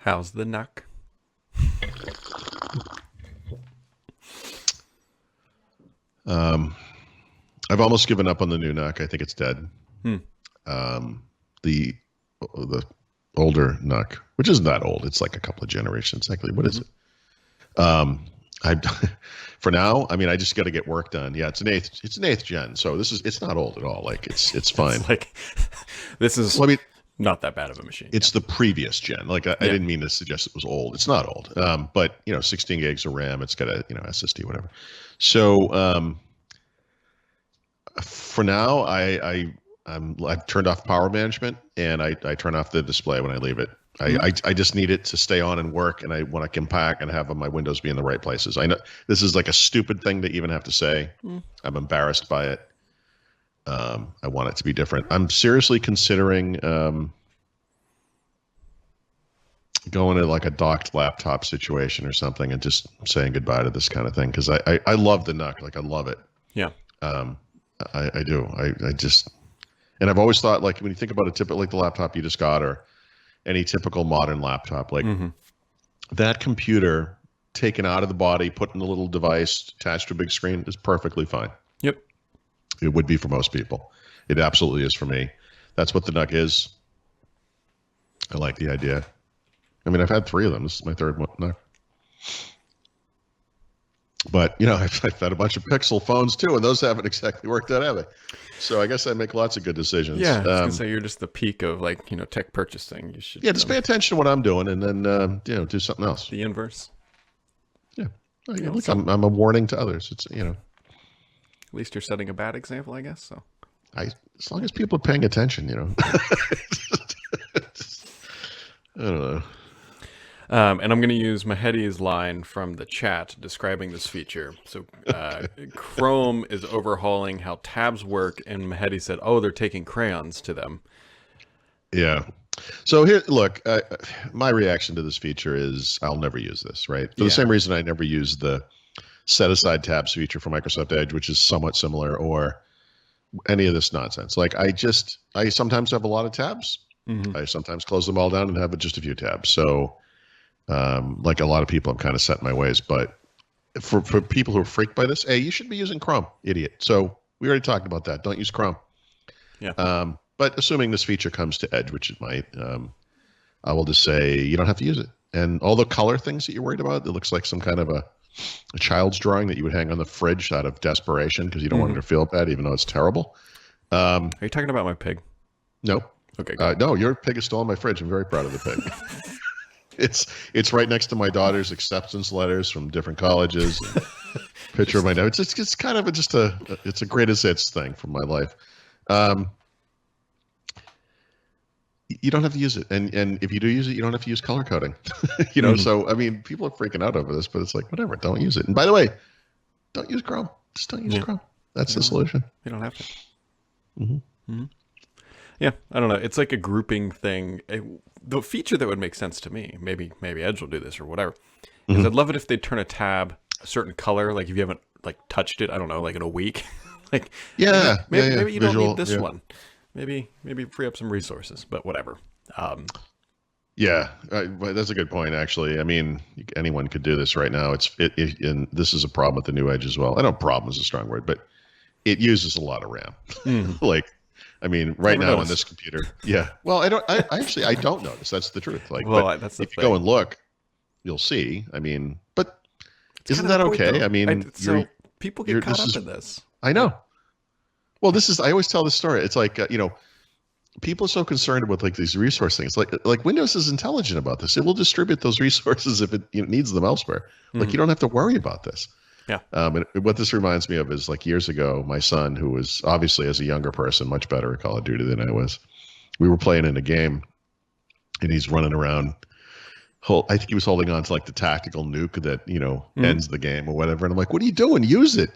How's the Nook? I've almost given up on the new Nook. I think it's dead. Hmm. The older Nook, which isn't that old, it's like a couple of generations. Actually, what is it? I for now, I mean, I just got to get work done. Yeah, it's an eighth gen, so it's not old at all. Like it's fine. It's like this is. Well, I mean, not that bad of a machine. it's the previous gen. Like I didn't mean to suggest it was old. It's not old. But 16 gigs of RAM. It's got a SSD, whatever. So for now, I've turned off power management and I turn off the display when I leave it. I just need it to stay on and work, and I want to compact and have my windows be in the right places. I know this is like a stupid thing to even have to say. I'm embarrassed by it. I want it to be different. I'm seriously considering going to like a docked laptop situation or something and just saying goodbye to this kind of thing, because I love the Nook. Like I love it. Yeah. I do. I just, and I've always thought, like, when you think about a typical, like the laptop you just got or any typical modern laptop, like that computer taken out of the body, put in a little device attached to a big screen is perfectly fine. Yep. It would be for most people. It absolutely is for me. That's what the Nook is. I like the idea. I mean, I've had 3 of them. This is my 3rd one. Nook. But, I've had a bunch of Pixel phones too, and those haven't exactly worked out, have they? So I guess I make lots of good decisions. Yeah, I was going to say you're just the peak of tech purchasing. You should. Yeah, just pay attention to what I'm doing, and then do something else. The inverse. Yeah, look, I'm a warning to others. It's At least you're setting a bad example, I guess. So. As long as people are paying attention, I don't know. And I'm going to use Mahedi's line from the chat describing this feature. So Chrome is overhauling how tabs work, and Mahedi said, oh, they're taking crayons to them. Yeah. So here, look, my reaction to this feature is I'll never use this, right? For the same reason I never use the set aside tabs feature for Microsoft Edge, which is somewhat similar, or any of this nonsense. Like I sometimes have a lot of tabs. I sometimes close them all down and have just a few tabs. So like a lot of people, I'm kind of set in my ways. But for people who are freaked by this, hey, you should be using Chrome, idiot. So we already talked about that. Don't use Chrome. Yeah. But assuming this feature comes to Edge, which it might, I will just say you don't have to use it. And all the color things that you're worried about, it looks like some kind of a child's drawing that you would hang on the fridge out of desperation because you don't want it to feel bad, even though it's terrible. Are you talking about my pig? No. Okay. No, your pig is still in my fridge. I'm very proud of the pig. It's right next to my daughter's acceptance letters from different colleges. Picture of my notes. It's kind of it's a greatest hits thing from my life. You don't have to use it, and if you do use it, you don't have to use color coding. So I mean, people are freaking out over this, but it's like whatever. Don't use it. And by the way, don't use Chrome. Just don't use Chrome. That's the solution. You don't have to. Yeah, I don't know. It's like a grouping thing. The feature that would make sense to me, maybe Edge will do this or whatever, is I'd love it if they turn a tab a certain color, like if you haven't like touched it, I don't know, like in a week. Like maybe you don't need this one. Maybe free up some resources, but whatever. But that's a good point, actually. I mean, anyone could do this right now. And this is a problem with the new Edge as well. I know problem is a strong word, but it uses a lot of RAM. I mean, right now on this computer. Yeah. Well, I don't notice. That's the truth. Like, if you go and look, you'll see. I mean, but isn't that okay? I mean, people get caught up in this. I know. Well, I always tell this story. It's like, people are so concerned with like these resource things. Like Windows is intelligent about this. It will distribute those resources if it needs them elsewhere. Like you don't have to worry about this. Yeah. And what this reminds me of is like years ago, my son, who was obviously as a younger person, much better at Call of Duty than I was, we were playing in a game and he's running around. I think he was holding on to like the tactical nuke that, ends the game or whatever. And I'm like, what are you doing? Use it.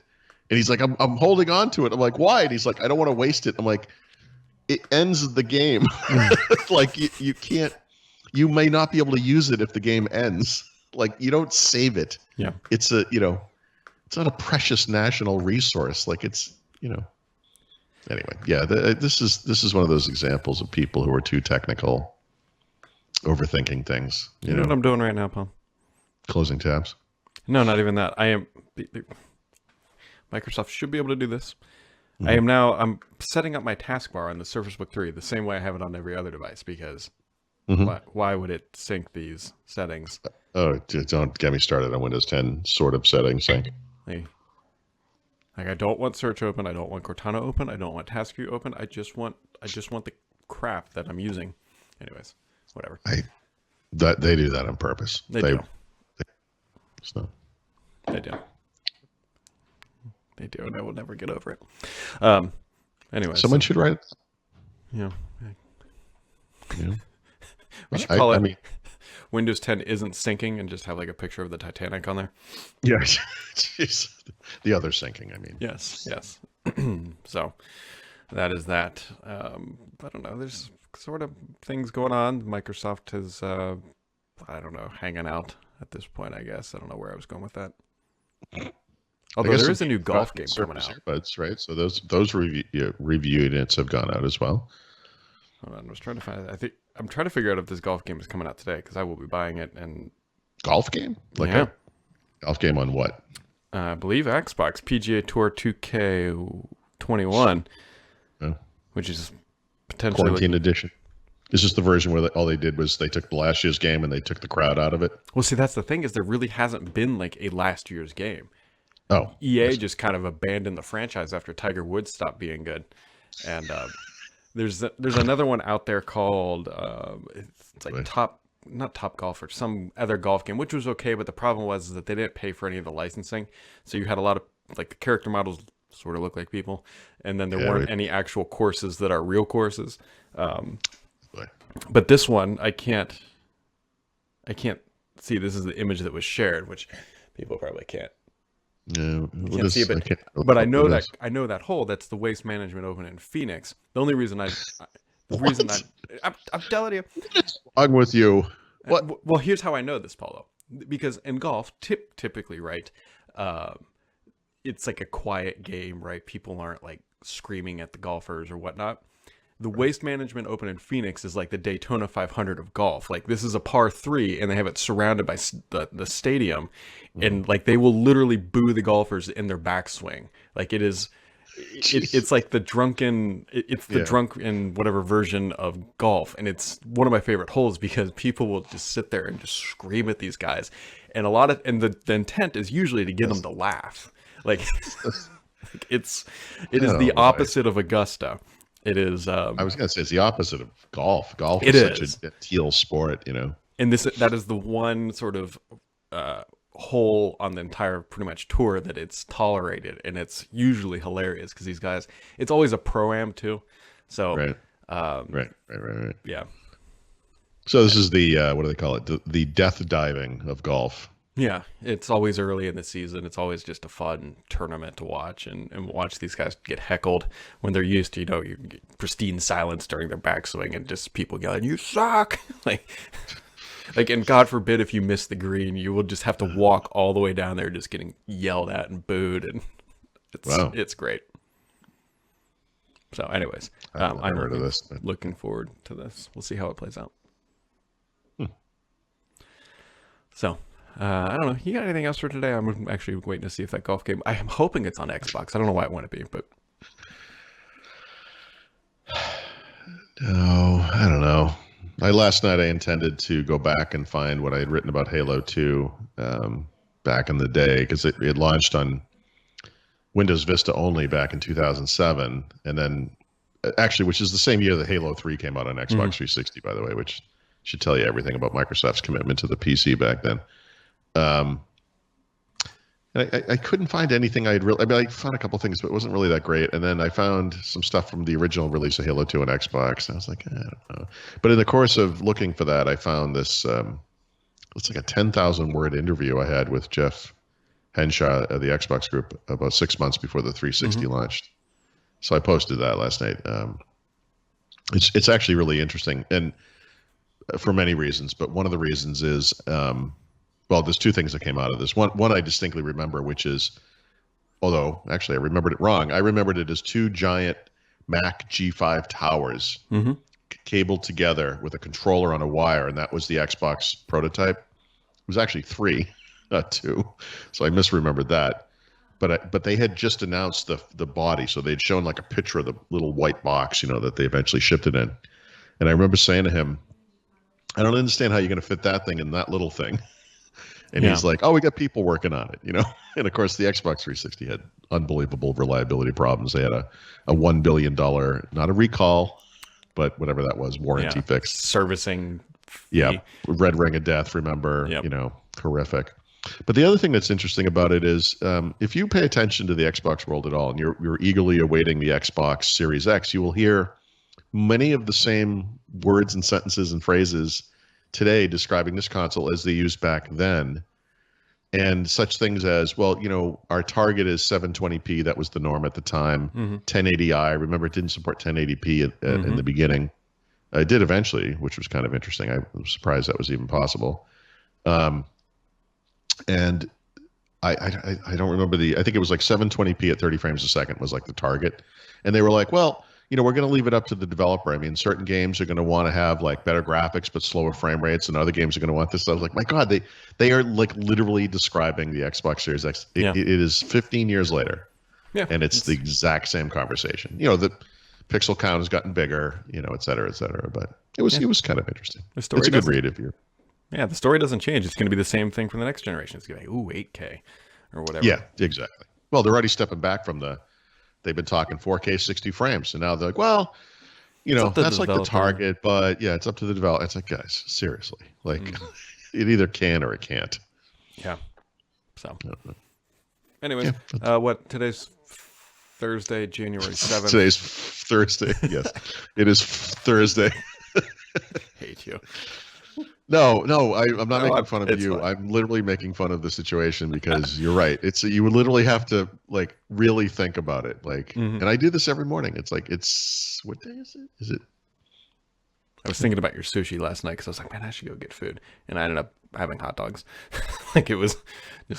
And he's like, I'm holding on to it. I'm like, why? And he's like, I don't want to waste it. I'm like, it ends the game. Like you may not be able to use it if the game ends. Like you don't save it. Yeah. It's it's not a precious national resource. Like it's, anyway, yeah, this is one of those examples of people who are too technical overthinking things. You know what I'm doing right now, Paul? Closing tabs. No, not even that. I am. Microsoft should be able to do this. Mm-hmm. I'm setting up my taskbar on the Surface Book 3 the same way I have it on every other device because Mm-hmm. why would it sync these settings? Oh, don't get me started on Windows 10 sort of settings. Like, I don't want search open. I don't want Cortana open. I don't want task view open. I just want the crap that I'm using. Anyways, whatever. They do that on purpose. They do. So. They do. They do, and I will never get over it. Anyway, someone should write it. Yeah. Yeah. We should call it Windows 10 isn't syncing and just have like a picture of the Titanic on there. Yeah. The other syncing, I mean. Yes. So that is that. I don't know. There's sort of things going on. Microsoft is, I don't know, hanging out at this point, I guess. I don't know where I was going with that. Although there is a new golf game coming out. Earbuds, right? So those review units have gone out as well. Hold on, I was trying to find it. I'm trying to figure out if this golf game is coming out today because I will be buying it. And golf game? A golf game on what? I believe Xbox PGA Tour 2K21, which is potentially Quarantine edition. Is this the version where all they did was they took the last year's game and they took the crowd out of it? Well, see, that's the thing is there really hasn't been like a last year's game. Oh, EA just kind of abandoned the franchise after Tiger Woods stopped being good, and there's another one out there called it's like not Top Golf or some other golf game, which was okay, but the problem was that they didn't pay for any of the licensing, so you had a lot of like the character models sort of look like people, and then there weren't any actual courses that are real courses. But this one, I can't see. This is the image that was shared, which people probably can't. No, Can't see it, but I know that hole. That's the Waste Management Open in Phoenix. The only reason I'm telling you, what's wrong with you? What? Well, here's how I know this, Paulo. Because in golf, typically, right, it's like a quiet game, right? People aren't like screaming at the golfers or whatnot. The Waste Management Open in Phoenix is like the Daytona 500 of golf. Like this is a par 3 and they have it surrounded by the stadium, and like they will literally boo the golfers in their backswing. Like it's like the drunken whatever version of golf, and it's one of my favorite holes because people will just sit there and just scream at these guys, and the intent is usually to get them to laugh. Like it is the opposite of Augusta. It is. I was going to say it's the opposite of golf. Golf is such a teal sport, you know. And that is the one sort of hole on the entire pretty much tour that it's tolerated, and it's usually hilarious because these guys. It's always a pro-am too, so right. Yeah. So this is the what do they call it? The death diving of golf. Yeah, it's always early in the season. It's always just a fun tournament to watch and watch these guys get heckled when they're used to, you get pristine silence during their backswing and just people yelling, "You suck!" like, and God forbid if you miss the green, you will just have to walk all the way down there just getting yelled at and booed, and it's great. So, anyways, I'm looking forward to this. We'll see how it plays out. So. I don't know. You got anything else for today? I'm actually waiting to see if that golf game. I am hoping it's on Xbox. I don't know why it wouldn't be, but no, I don't know. Last night I intended to go back and find what I had written about Halo 2 back in the day because it launched on Windows Vista only back in 2007, and then actually, which is the same year that Halo 3 came out on Xbox 360, by the way, which should tell you everything about Microsoft's commitment to the PC back then. I couldn't find anything I found a couple things, but it wasn't really that great. And then I found some stuff from the original release of Halo 2 on Xbox. And I was like, I don't know. But in the course of looking for that, I found this, it's like a 10,000 word interview I had with Jeff Henshaw of the Xbox group about 6 months before the 360 launched. So I posted that last night. It's actually really interesting, and for many reasons, but one of the reasons is, well, there's two things that came out of this. One I distinctly remember, which is, although actually I remembered it wrong. I remembered it as two giant Mac G5 towers cabled together with a controller on a wire, and that was the Xbox prototype. It was actually 3, not 2. So I misremembered that. But they had just announced the body, so they'd shown like a picture of the little white box, that they eventually shipped it in. And I remember saying to him, I don't understand how you're going to fit that thing in that little thing. And he's like, oh, we got people working on it, And of course, the Xbox 360 had unbelievable reliability problems. They had a $1 billion, not a recall, but whatever that was, warranty fix. Servicing fee. Yeah, red ring of death, remember, Yep. Horrific. But the other thing that's interesting about it is if you pay attention to the Xbox world at all and you're eagerly awaiting the Xbox Series X, you will hear many of the same words and sentences and phrases today describing this console as they used back then. And such things as, well, our target is 720p. That was the norm at the time. 1080i. Remember, it didn't support 1080p in the beginning. It did eventually, which was kind of interesting. I was surprised that was even possible. And I don't remember I think it was like 720p at 30 frames a second was like the target. And they were like, well, we're going to leave it up to the developer. I mean, certain games are going to want to have like better graphics but slower frame rates, and other games are going to want this. I was like, my God, they are like literally describing the Xbox Series X. It is 15 years later, and it's the exact same conversation. The pixel count has gotten bigger, et cetera, et cetera. But it was kind of interesting. It's a good read if you're. Yeah, the story doesn't change. It's going to be the same thing from the next generation. It's going to be 8K or whatever. Yeah, exactly. Well, they're already stepping back from they've been talking 4K 60 frames. So now they're like, well, that's like the target, but yeah, it's up to the developer. It's like, guys, seriously, like it either can or it can't. Yeah. So anyways, today's Thursday, January 7th. Today's Thursday. Yes, it is Thursday. Hate you. No, I'm not making fun of you. Fine. I'm literally making fun of the situation because you're right. You would literally have to like really think about it. Like, and I do this every morning. It's like, what day is it? Is it? I was thinking about your sushi last night because I was like, man, I should go get food, and I ended up having hot dogs. Like it was.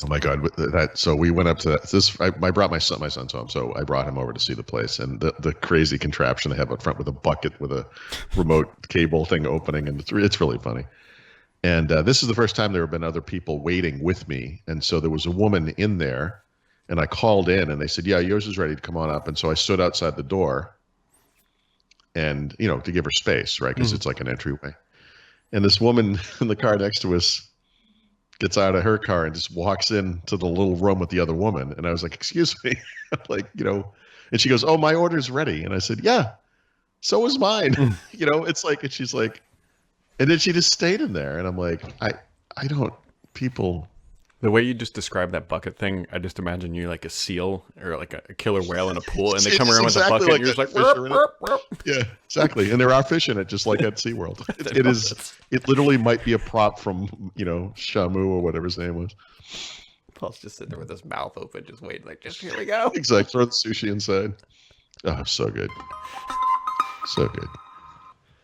Oh my God! So we went up to this. I brought my son's home, so I brought him over to see the place, and the crazy contraption they have up front with a bucket with a remote cable thing opening, and it's really funny. And this is the first time there have been other people waiting with me. And so there was a woman in there, and I called in, and they said, yeah, yours is ready to come on up. And so I stood outside the door and, to give her space, right? Because it's like an entryway. And this woman in the car next to us gets out of her car and just walks into the little room with the other woman. And I was like, excuse me. Like, and she goes, oh, my order's ready. And I said, yeah, so is mine. It's like, and she's like, and then she just stayed in there, and I'm like, I don't, people. The way you just described that bucket thing, I just imagine you like a seal or like a killer whale in a pool, and they come around with a bucket, like, and you're just like, burp, burp. Yeah, exactly. And there are fish in it, just like at SeaWorld. It literally might be a prop from, Shamu or whatever his name was. Paul's just sitting there with his mouth open, just waiting, like, just here we go. Exactly. Throw the sushi inside. Oh, so good. So good.